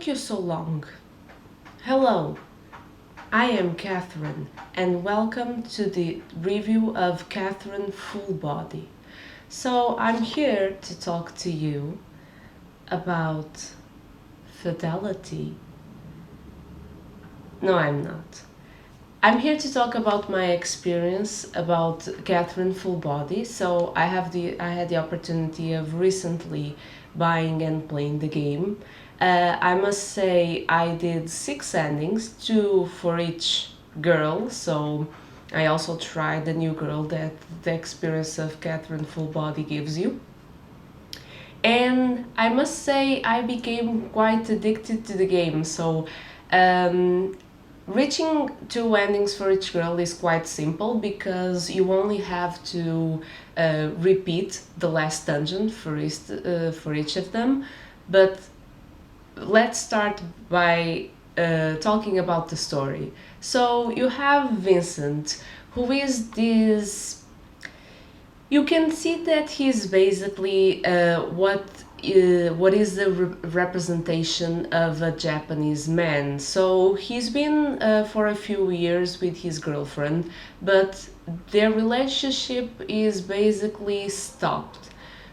took you so long? Hello, I am Katherine, and welcome to the review of Katherine Full Body. So, I'm here to talk to you about fidelity. No, I'm not. I'm here to talk about my experience about Katherine Full Body. So I had the opportunity of recently buying and playing the game. I must say I did 6 endings, two for each girl. So I also tried the new girl that the experience of Katherine Full Body gives you. And I must say I became quite addicted to the game. So um, reaching 2 endings for each girl is quite simple because you only have to repeat the last dungeon for each of them. But let's start by talking about the story. So you have Vincent, who is this. You can see that he's basically what is the representation of a Japanese man. So he's been for a few years with his girlfriend, but their relationship is basically stopped.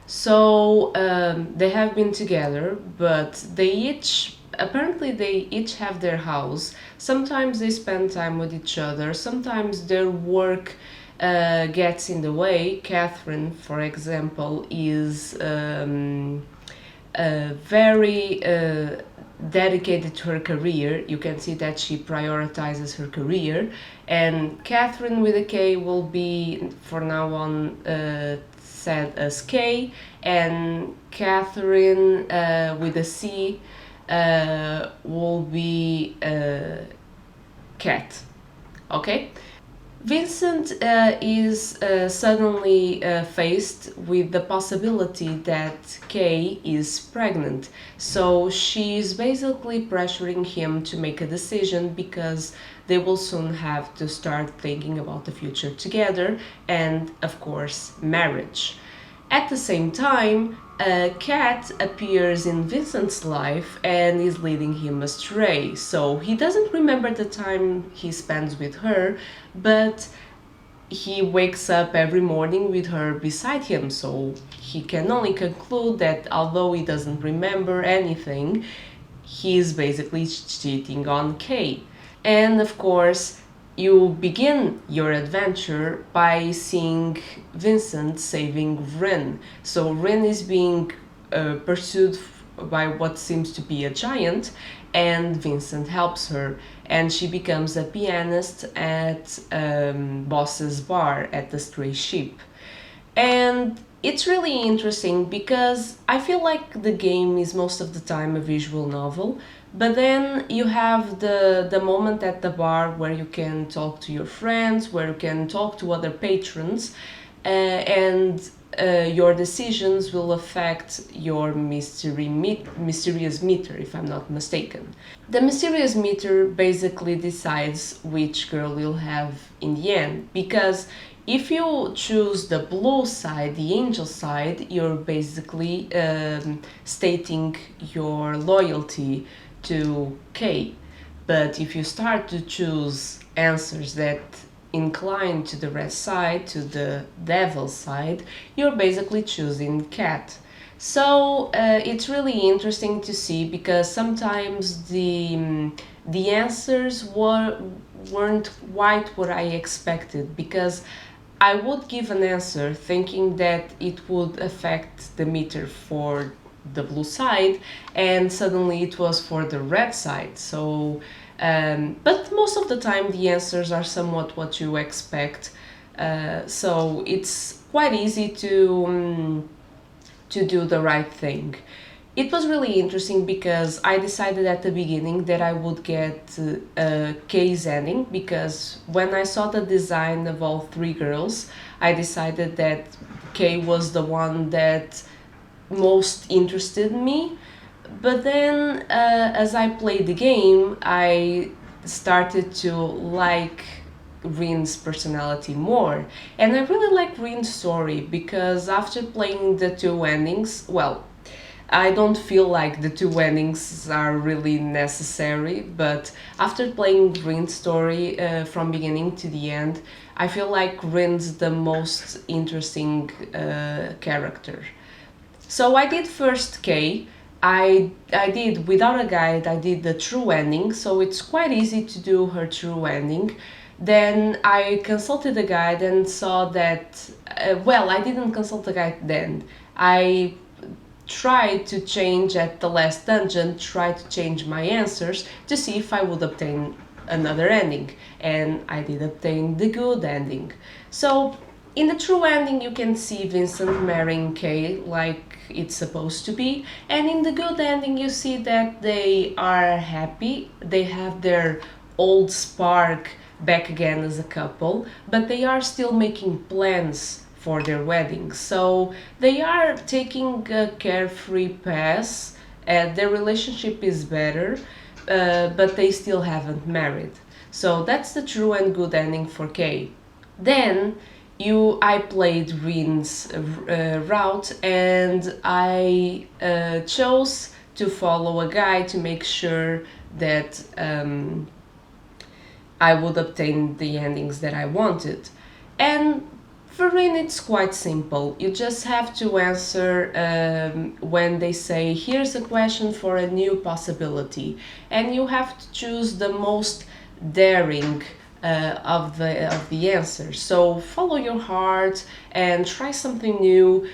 So they have been together, but they each have their house. Sometimes they spend time with each other. Sometimes their work gets in the way. Catherine, for example, is very dedicated to her career. You can see that she prioritizes her career, and Catherine with a K will be for now on said as K, and Catherine with a C will be Cat. Okay? Vincent is suddenly faced with the possibility that Kay is pregnant. So she's basically pressuring him to make a decision because they will soon have to start thinking about the future together and, of course, marriage. At the same time, a cat appears in Vincent's life and is leading him astray. So he doesn't remember the time he spends with her, but he wakes up every morning with her beside him. So he can only conclude that although he doesn't remember anything, he's basically cheating on Kay. And of course, you begin your adventure by seeing Vincent saving Rin. So Rin is being pursued by what seems to be a giant, and Vincent helps her, and she becomes a pianist at Boss's bar at the Stray Ship. And it's really interesting because I feel like the game is most of the time a visual novel, but then you have the moment at the bar where you can talk to your friends, where you can talk to other patrons, and your decisions will affect your mysterious meter, if I'm not mistaken. The mysterious meter basically decides which girl you'll have in the end, because if you choose the blue side, the angel side, you're basically stating your loyalty to K. But if you start to choose answers that incline to the red side, to the devil side, you're basically choosing Cat. So it's really interesting to see because sometimes the answers weren't quite what I expected, because I would give an answer thinking that it would affect the meter for the blue side, and suddenly it was for the red side. So, but most of the time the answers are somewhat what you expect. So it's quite easy to do the right thing. It was really interesting because I decided at the beginning that I would get Kay's ending, because when I saw the design of all three girls, I decided that Kay was the one that most interested me. But then, as I played the game, I started to like Rin's personality more. And I really like Rin's story because after playing the 2 endings, well, I don't feel like the two endings are really necessary, but after playing Rin's story from beginning to the end, I feel like Rin's the most interesting character. So I did first K. I did without a guide. I did the true ending, so it's quite easy to do her true ending. Then I consulted the guide and saw that. Well, I didn't consult the guide then. I tried to change at the last dungeon, tried to change my answers to see if I would obtain another ending, and I did obtain the good ending. So in the true ending, you can see Vincent marrying Kay like it's supposed to be, and in the good ending, you see that they are happy, they have their old spark back again as a couple, but they are still making plans for their wedding. So they are taking a carefree path. Their relationship is better, but they still haven't married. So that's the true and good ending for Kay. Then I played Rin's route, and I chose to follow a guide to make sure that I would obtain the endings that I wanted. And for Rin, it's quite simple. You just have to answer when they say, here's a question for a new possibility. And you have to choose the most daring of the answers. So follow your heart and try something new.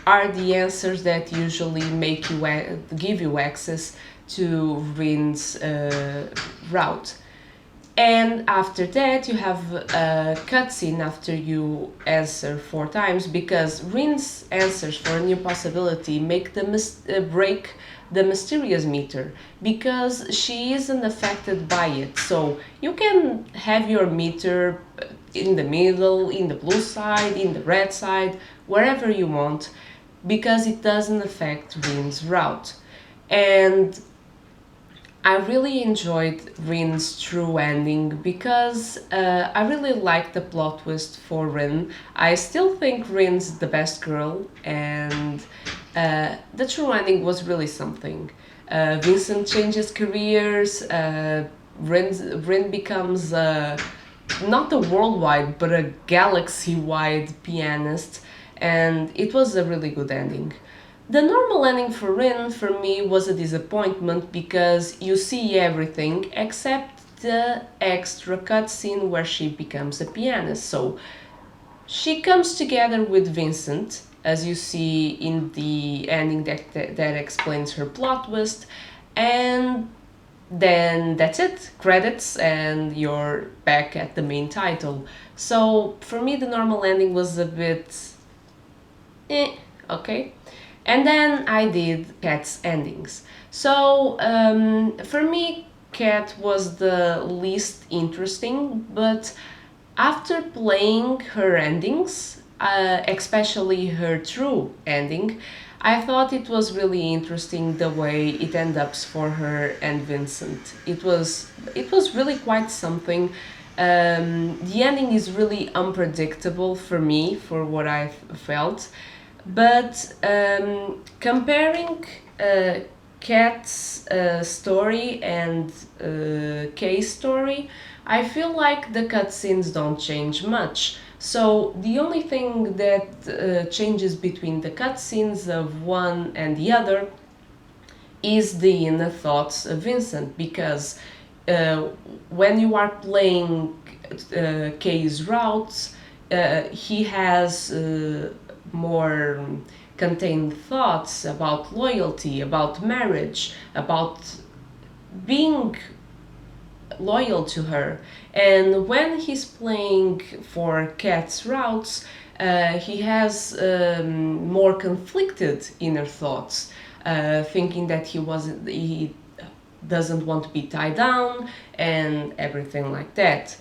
Are the answers that usually make you give you access to Rin's route. And after that, you have a cutscene after you answer 4 times, because Rin's answers for a new possibility make break the mysterious meter, because she isn't affected by it. So you can have your meter in the middle, in the blue side, in the red side, wherever you want, because it doesn't affect Rin's route. And I really enjoyed Rin's true ending because I really liked the plot twist for Rin. I still think Rin's the best girl, and the true ending was really something. Vincent changes careers, Rin becomes not a worldwide but a galaxy wide pianist, and it was a really good ending. The normal ending for Rin for me was a disappointment, because you see everything except the extra cutscene where she becomes a pianist. So she comes together with Vincent, as you see in the ending that explains her plot twist, and then that's it, credits, and you're back at the main title. So for me, the normal ending was a bit okay. And then I did Kat's endings. So for me, Kat was the least interesting, but after playing her endings, especially her true ending, I thought it was really interesting the way it ended up for her and Vincent. It was really quite something. The ending is really unpredictable for me, for what I felt. But comparing Kat's story and Kay's story, I feel like the cutscenes don't change much. So the only thing that changes between the cutscenes of one and the other is the inner thoughts of Vincent, because uh, when you are playing Kay's routes, he has more contained thoughts about loyalty, about marriage, about being loyal to her. And when he's playing for Kat's routes, he has more conflicted inner thoughts, thinking that he doesn't want to be tied down and everything like that.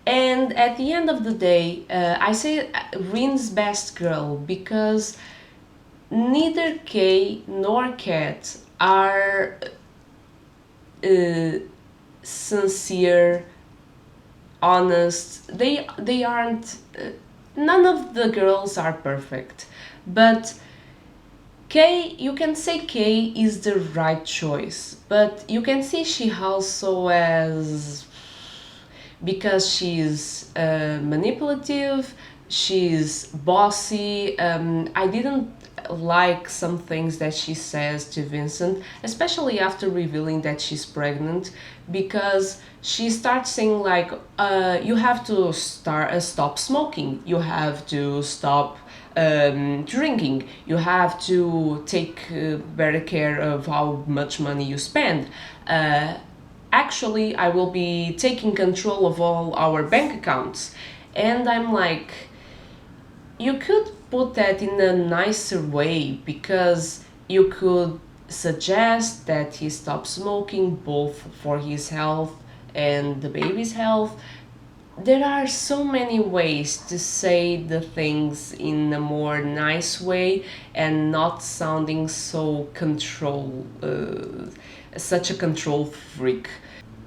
And at the end of the day, I say Rin's best girl, because neither Kay nor Kat are sincere, honest. They aren't. None of the girls are perfect, but Kay, you can say Kay is the right choice, but you can see she also has, because she's manipulative, she's bossy. I didn't like some things that she says to Vincent, especially after revealing that she's pregnant, because she starts saying like, "You have to stop smoking. You have to stop." Drinking, you have to take better care of how much money you spend. Actually, I will be taking control of all our bank accounts. And I'm like, you could put that in a nicer way, because you could suggest that he stop smoking both for his health and the baby's health. There are so many ways to say the things in a more nice way and not sounding so such a control freak.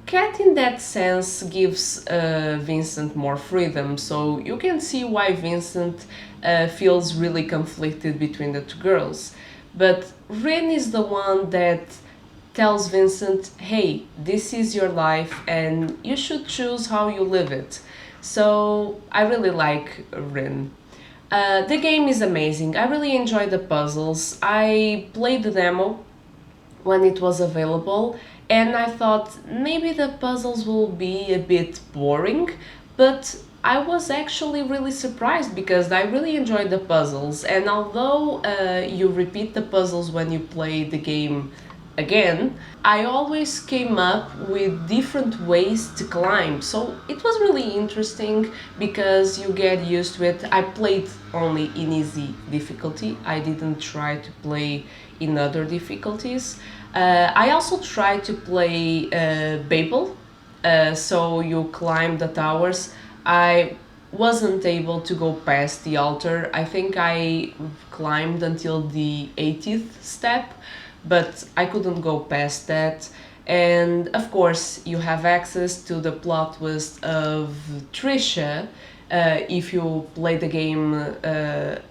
Cat, in that sense, gives Vincent more freedom, so you can see why Vincent feels really conflicted between the two girls. But Rin is the one that tells Vincent, hey, this is your life and you should choose how you live it. So I really like Rin. The game is amazing. I really enjoy the puzzles. I played the demo when it was available, and I thought maybe the puzzles will be a bit boring, but I was actually really surprised because I really enjoyed the puzzles. And although you repeat the puzzles when you play the game again, I always came up with different ways to climb. So it was really interesting because you get used to it. I played only in easy difficulty, I didn't try to play in other difficulties. I also tried to play Babel, so you climb the towers. I wasn't able to go past the altar. I think I climbed until the 80th step, but I couldn't go past that. And of course, you have access to the plot twist of Trisha if you play the game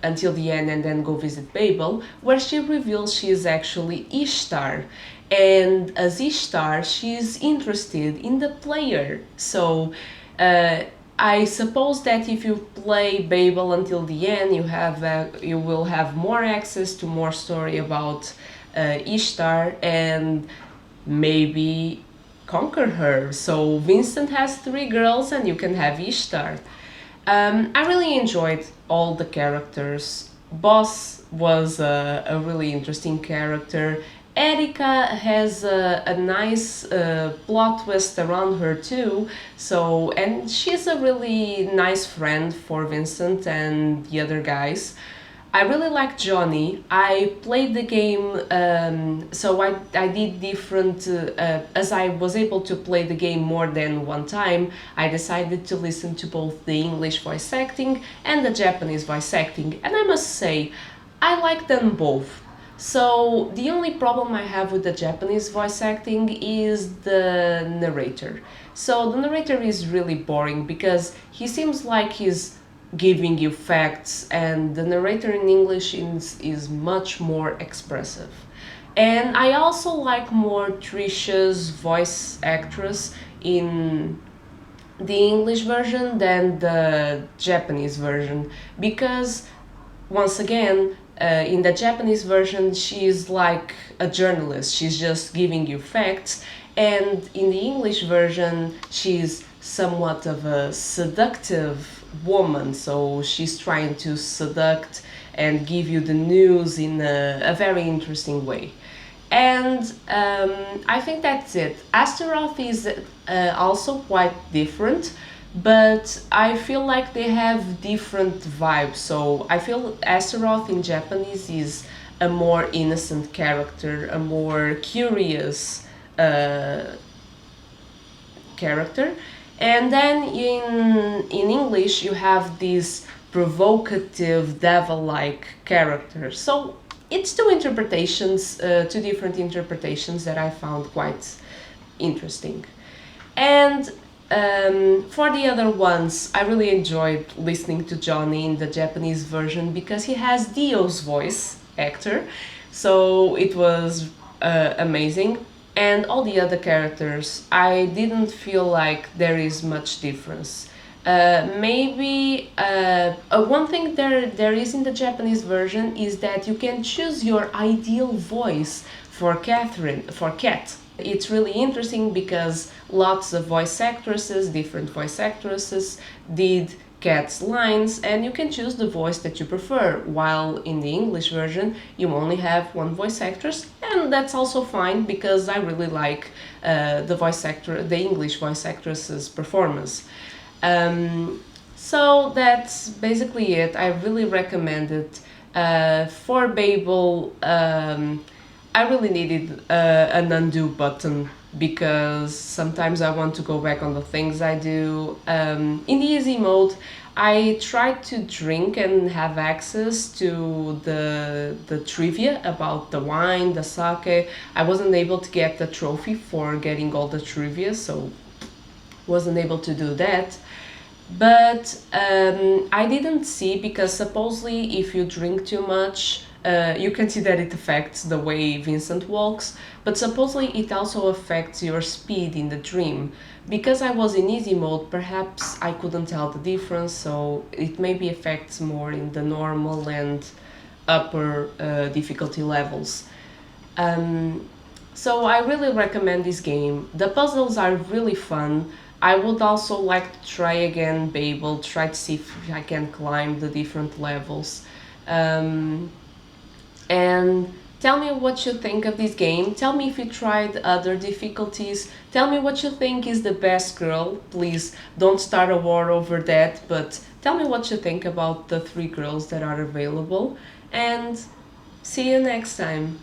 until the end and then go visit Babel, where she reveals she is actually Ishtar. And as Ishtar, she is interested in the player. So I suppose that if you play Babel until the end, you will have more access to more story about Ishtar and maybe conquer her. So Vincent has three girls and you can have Ishtar. I really enjoyed all the characters. Boss was a really interesting character. Erika has a nice plot twist around her too. So, and she's a really nice friend for Vincent and the other guys. I really like Johnny. I played the game, so I did different, as I was able to play the game more than one time, I decided to listen to both the English voice acting and the Japanese voice acting, and I must say, I like them both. So the only problem I have with the Japanese voice acting is the narrator. So the narrator is really boring because he seems like he's giving you facts, and the narrator in English is much more expressive. And I also like more Trisha's voice actress in the English version than the Japanese version, because once again, in the Japanese version, she's like a journalist, she's just giving you facts, and in the English version, she's somewhat of a seductive woman, so she's trying to seduct and give you the news in a very interesting way. And I think that's it. Astaroth is also quite different, but I feel like they have different vibes. So I feel Astaroth in Japanese is a more innocent character, a more curious character. And then in English you have this provocative devil-like character. So it's two different interpretations that I found quite interesting. And for the other ones, I really enjoyed listening to Johnny in the Japanese version because he has Dio's voice actor, So it was amazing. And all the other characters, I didn't feel like there is much difference. Maybe one thing there is in the Japanese version is that you can choose your ideal voice for Catherine, for Cat. It's really interesting because lots of voice actresses, different voice actresses, did Cat's lines, and you can choose the voice that you prefer. While in the English version, you only have one voice actress, and that's also fine because I really like the English voice actress's performance. Um, so that's basically it. I really recommend it. For Babel, I really needed an undo button because sometimes I want to go back on the things I do. In the easy mode, I tried to drink and have access to the trivia about the wine, the sake. I wasn't able to get the trophy for getting all the trivia, so wasn't able to do that. But I didn't see because supposedly if you drink too much, you can see that it affects the way Vincent walks, but supposedly it also affects your speed in the dream. Because I was in easy mode, perhaps I couldn't tell the difference, so it maybe affects more in the normal and upper difficulty levels. Um, so I really recommend this game. The puzzles are really fun. I would also like to try again Babel, try to see if I can climb the different levels. Um, and tell me what you think of this game. Tell me if you tried other difficulties. Tell me what you think is the best girl. Please don't start a war over that, but tell me what you think about the three girls that are available. And see you next time.